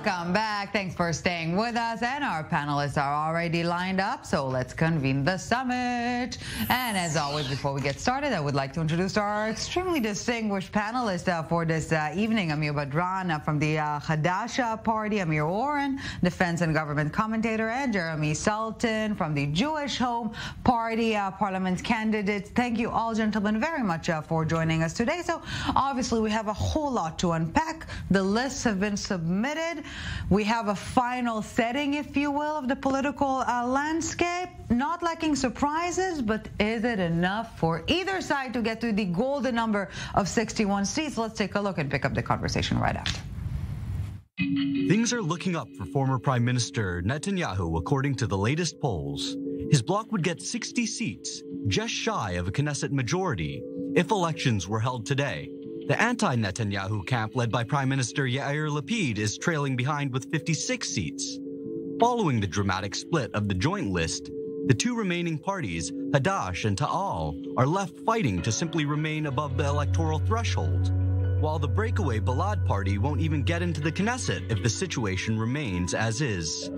Welcome back. Thanks for staying with us. And our panelists are already lined up, so let's convene the summit. And as always, before we get started, I would like to introduce our extremely distinguished panelists for this evening. Amir Badran from the Hadassah Party, Amir Oren, defense and government commentator, and Jeremy Saltan from the Jewish Home Party parliament candidate. Thank you all, gentlemen, very much for joining us today. So obviously we have a whole lot to unpack. The lists have been submitted. We have a final setting, if you will, of the political landscape. Not lacking surprises, but is it enough for either side to get to the golden number of 61 seats? Let's take a look and pick up the conversation right after. Things are looking up for former Prime Minister Netanyahu, according to the latest polls. His bloc would get 60 seats, just shy of a Knesset majority, if elections were held today. The anti-Netanyahu camp, led by Prime Minister Yair Lapid, is trailing behind with 56 seats. Following the dramatic split of the joint list, the two remaining parties, Hadash and Ta'al, are left fighting to simply remain above the electoral threshold, while the breakaway Balad party won't even get into the Knesset if the situation remains as is.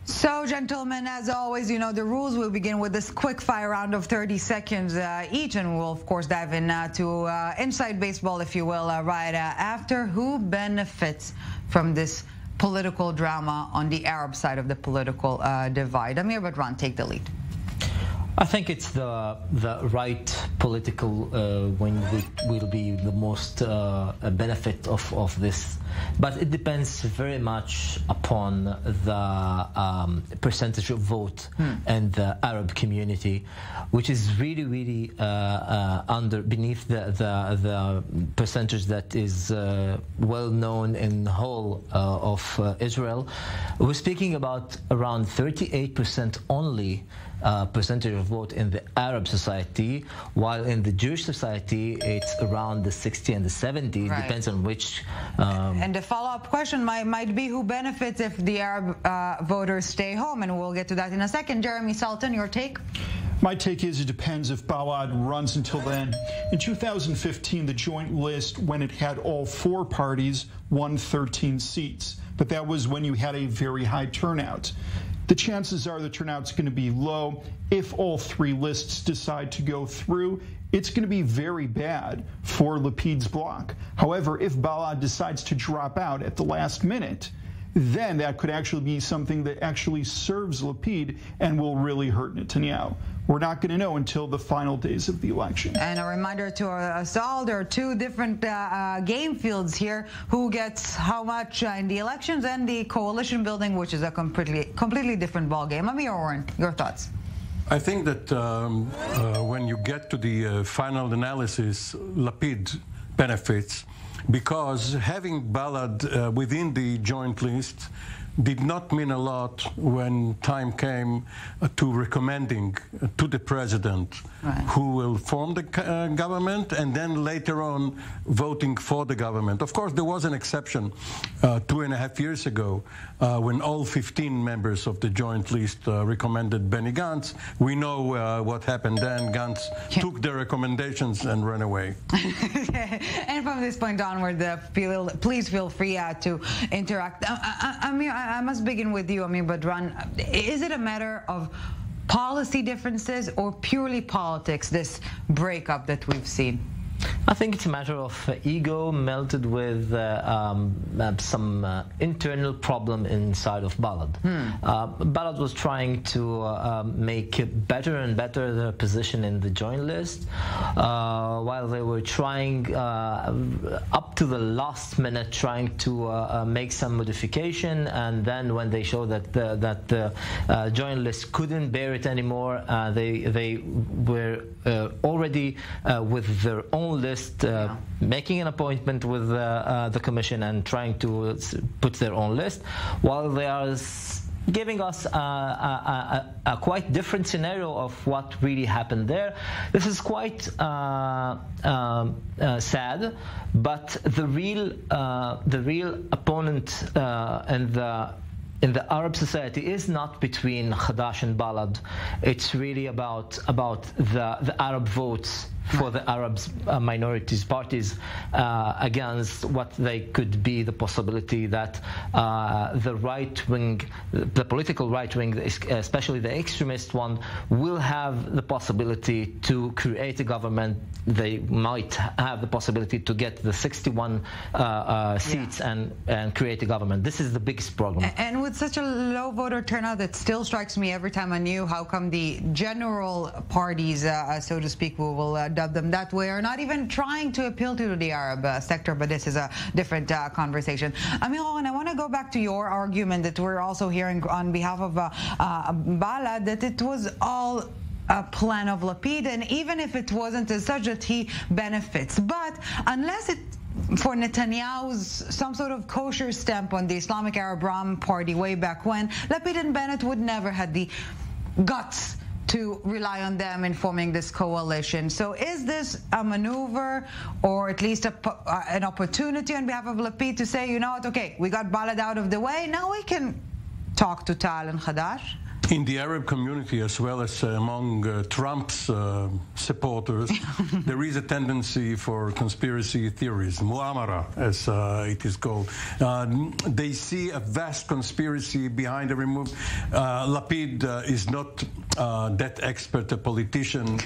So, gentlemen, as always, you know the rules. We'll begin with this quick fire round of 30 seconds each, and we'll, of course, dive into inside baseball, if you will, right after. Who benefits from this political drama on the Arab side of the political divide? Amir Badran, take the lead. I think it's the right political wing will be the most benefit of this, but it depends very much upon the percentage of vote and the Arab community, which is really beneath the percentage that is well known in the whole of Israel. We're speaking about around 38% only percentage of vote in the Arab society, while in the Jewish society it's around the 60 and the 70. Right. Depends on which. And the follow-up question might be who benefits if the Arab voters stay home, and we'll get to that in a second. Jeremy Saltan, your take? My take is it depends if Balad runs until then. In 2015, the joint list, when it had all four parties, won 13 seats. But that was when you had a very high turnout. The chances are the turnout's going to be low. If all three lists decide to go through, it's going to be very bad for Lapid's bloc. However, if Balad decides to drop out at the last minute, then that could actually be something that actually serves Lapid and will really hurt Netanyahu. We're not going to know until the final days of the election. And a reminder to us all, there are two different game fields here. Who gets how much in the elections and the coalition building, which is a completely different ballgame. Amir Oren, your thoughts? I think that when you get to the final analysis, Lapid benefits, because having Balad within the joint list did not mean a lot when time came to recommending to the president who will form the government, and then later on voting for the government. Of course, there was an exception 2.5 years ago when all 15 members of the joint list recommended Benny Gantz. We know what happened then. Gantz took the recommendations and ran away. And from this point onward, please feel free to interact. I must begin with you, Amir Badran. Is it a matter of policy differences or purely politics, this breakup that we've seen? I think it's a matter of ego melted with some internal problem inside of Balad. Balad was trying to make better and better their position in the joint list, while they were trying up to the last minute trying to make some modification, and then when they showed that the joint list couldn't bear it anymore, they were already with their own list, making an appointment with the commission and trying to put their own list, while they are giving us a quite different scenario of what really happened there. This is quite sad, but the real opponent in the Arab society is not between Hadash and Balad. It's really about the Arab votes for the Arab minorities parties against what they could be the possibility that the right wing, the political right wing, especially the extremist one, will have the possibility to create a government. They might have the possibility to get the 61 seats and create a government. This is the biggest problem. And with such a low voter turnout, it still strikes me every time anew how come the general parties, so to speak, we will dub them that way, are not even trying to appeal to the Arab sector, but this is a different conversation. Amiral, and I want to go back to your argument that we're also hearing on behalf of Balad, that it was all a plan of Lapid, and even if it wasn't as such that he benefits. But unless it for Netanyahu's some sort of kosher stamp on the Islamic Arab Ram Party way back when, Lapid and Bennett would never had the guts to rely on them in forming this coalition. So is this a maneuver, or at least an opportunity on behalf of Lapid to say, you know what, okay, we got Balad out of the way, now we can talk to Tal and Hadash? In the Arab community, as well as among Trump's supporters, there is a tendency for conspiracy theories, mu'amara, as it is called. They see a vast conspiracy behind every move. Lapid is not that expert a politician,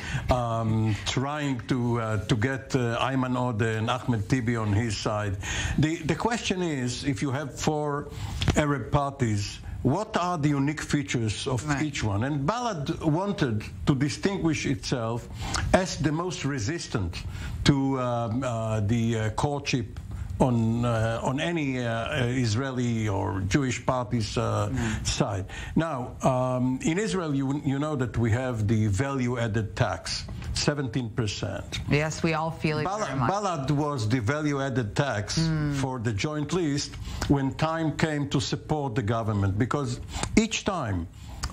trying to get Ayman Odeh and Ahmed Tibi on his side. The question is, if you have 4 Arab parties, what are the unique features of each one? And Balad wanted to distinguish itself as the most resistant to the courtship on any Israeli or Jewish party's side. Now, in Israel, you know that we have the value-added tax, 17%. Yes, we all feel it very much. Balad was the value-added tax for the joint list when time came to support the government, because each time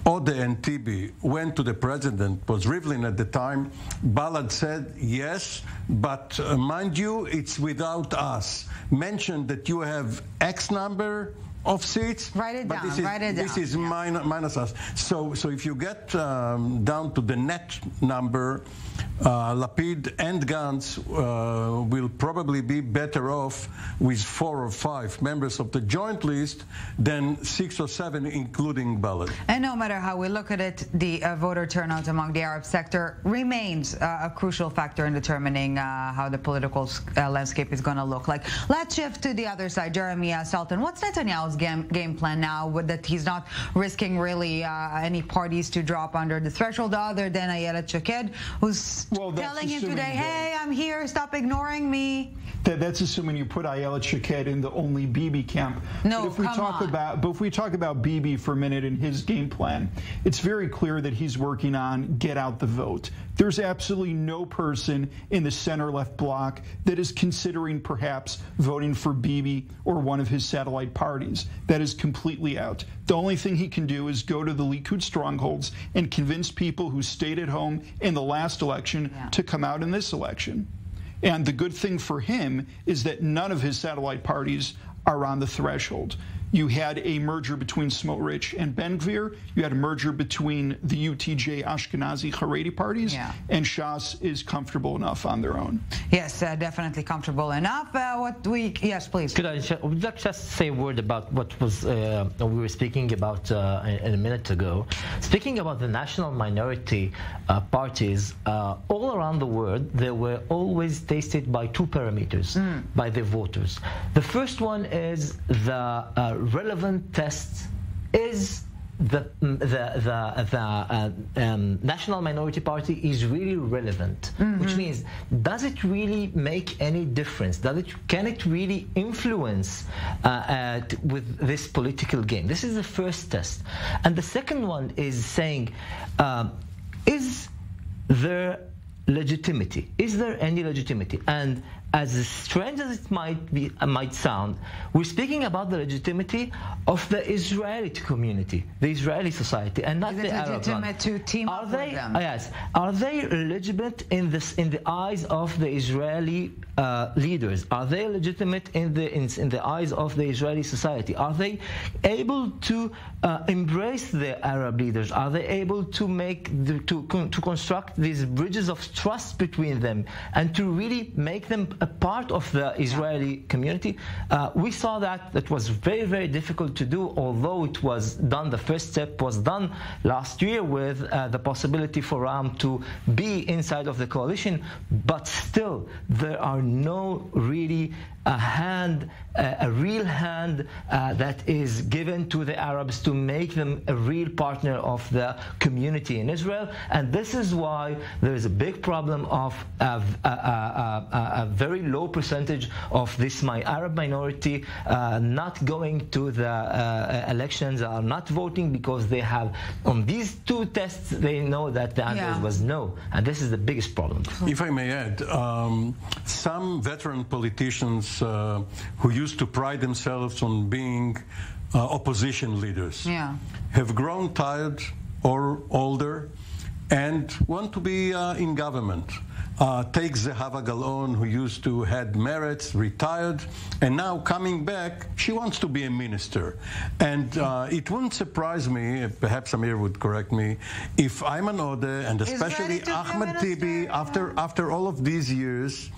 Odeh and Tibi went to the president, was Rivlin at the time, Balad said, yes, but mind you, it's without us. Mention that you have X number of seats. Write it down. This is minus us. So if you get down to the net number, Lapid and Gantz will probably be better off with 4 or 5 members of the joint list than 6 or 7, including Balad. And no matter how we look at it, the voter turnout among the Arab sector remains a crucial factor in determining how the political landscape is going to look like. Let's shift to the other side. Jeremy Saltan, what's Netanyahu's game plan now, that he's not risking really any parties to drop under the threshold other than Ayelet Shaked, who's telling him today, hey, I'm here, stop ignoring me? That's assuming you put Ayelet Shaked in the only Bibi camp. No, but if we talk about Bibi for a minute and his game plan, it's very clear that he's working on get out the vote. There's absolutely no person in the center-left bloc that is considering perhaps voting for Bibi or one of his satellite parties. That is completely out. The only thing he can do is go to the Likud strongholds and convince people who stayed at home in the last election to come out in this election. And the good thing for him is that none of his satellite parties are on the threshold. You had a merger between Smotrich and Ben-Gvir. You had a merger between the UTJ Ashkenazi Haredi parties, and Shas is comfortable enough on their own. Yes, definitely comfortable enough. Yes, please. Would I just say a word about what was we were speaking about in a minute ago? Speaking about the national minority parties, all around the world, they were always tested by 2 parameters by the voters. The first one is the relevant test is the national minority party is really relevant, which means, does it really make any difference? Can it really influence with this political game? This is the first test. And the second one is saying, is there legitimacy? Is there any legitimacy? And as strange as it might sound, we're speaking about the legitimacy of the Israeli community, the Israeli society, and not the Arab one. Is it legitimate to team up with them? Yes. Are they legitimate in the eyes of the Israeli leaders? Are they legitimate in the eyes of the Israeli society? Are they able to embrace the Arab leaders? Are they able to to construct these bridges of trust between them and to really make them a part of the Israeli community? We saw that it was very, very difficult to do, although it was done. The first step was done last year with the possibility for Ram to be inside of the coalition, but still there are no really a real hand that is given to the Arabs to make them a real partner of the community in Israel. And this is why there is a big problem of a very low percentage of this Arab minority not going to the elections, are not voting, because they have, on these two tests, they know that the answer was no. And this is the biggest problem. If I may add, some veteran politicians who used to pride themselves on being opposition leaders have grown tired or older and want to be in government. Take Zehava Galon, who used to head Meretz, retired, and now coming back, she wants to be a minister. And it wouldn't surprise me, perhaps Amir would correct me, if Ayman Odeh and especially Ahmed Tibi, after all of these years,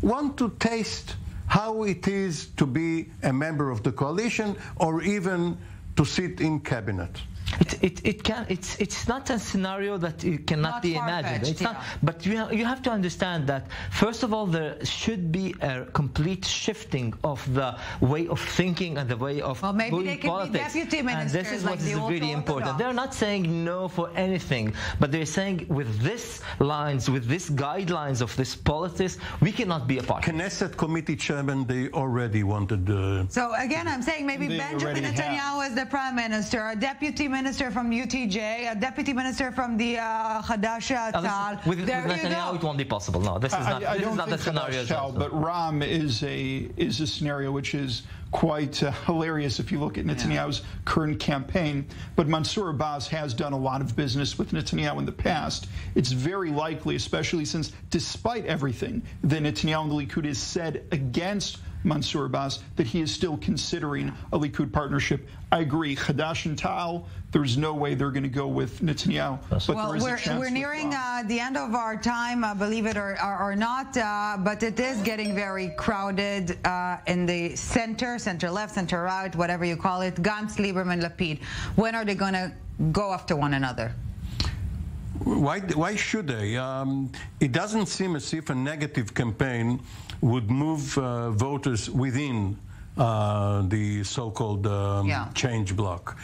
want to taste how it is to be a member of the coalition or even to sit in cabinet. It's not a scenario that it cannot be imagined. It's not, but you have to understand that first of all there should be a complete shifting of the way of thinking and the way of doing politics. Be deputy ministers, and this is what is really important. They're not saying no for anything, but they're saying with these lines, with these guidelines of this politics, we cannot be a part. Knesset committee chairman, they already wanted. So again, I'm saying maybe Benjamin Netanyahu as the prime minister, a deputy minister from UTJ, a deputy minister from the Hadash Tzal. With Netanyahu, it won't be possible. No, this is not. I don't think the scenario. But Ram is a scenario which is quite hilarious if you look at Netanyahu's current campaign. But Mansour Abbas has done a lot of business with Netanyahu in the past. It's very likely, especially since, despite everything that Netanyahu and the Likud has said against Mansour Abbas, that he is still considering a Likud partnership. I agree. Hadash and Tal, there's no way they're going to go with Netanyahu. But well, we're nearing the end of our time, believe it or not, but it is getting very crowded in the center left, center right, whatever you call it. Gantz, Lieberman, Lapid. When are they going to go after one another? Why should they? It doesn't seem as if a negative campaign would move voters within the so-called change bloc.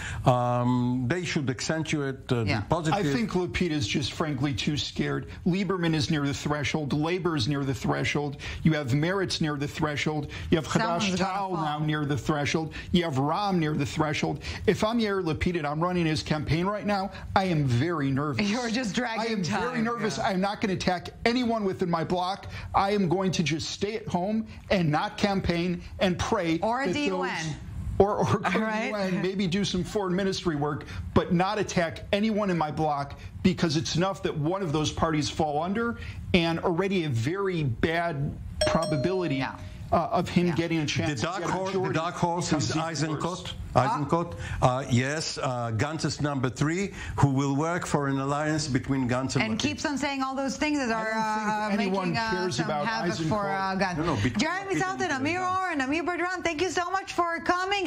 They should accentuate the positive. I think Lapid is just frankly too scared. Lieberman is near the threshold. Labor is near the threshold. You have Meretz near the threshold. You have Hadash Tal now near the threshold. You have Ram near the threshold. If I'm Yair Lapid and I'm running his campaign right now, I am very nervous. You're just dragging time. I am very nervous. I'm not going to attack anyone within my bloc. I am going to just stay at home and not campaign and pray. Or at the UN. Or go to the UN, maybe do some foreign ministry work, but not attack anyone in my bloc, because it's enough that one of those parties fall under, and already a very bad probability of him getting a chance. The dark horse is Eisenkot. Yes, Gantz is number 3, who will work for an alliance between Gantz and keeps on saying all those things that are making some havoc for Gantz. Jeremy Saltan, Amir Orr, and Amir Bertrand, thank you so much for coming.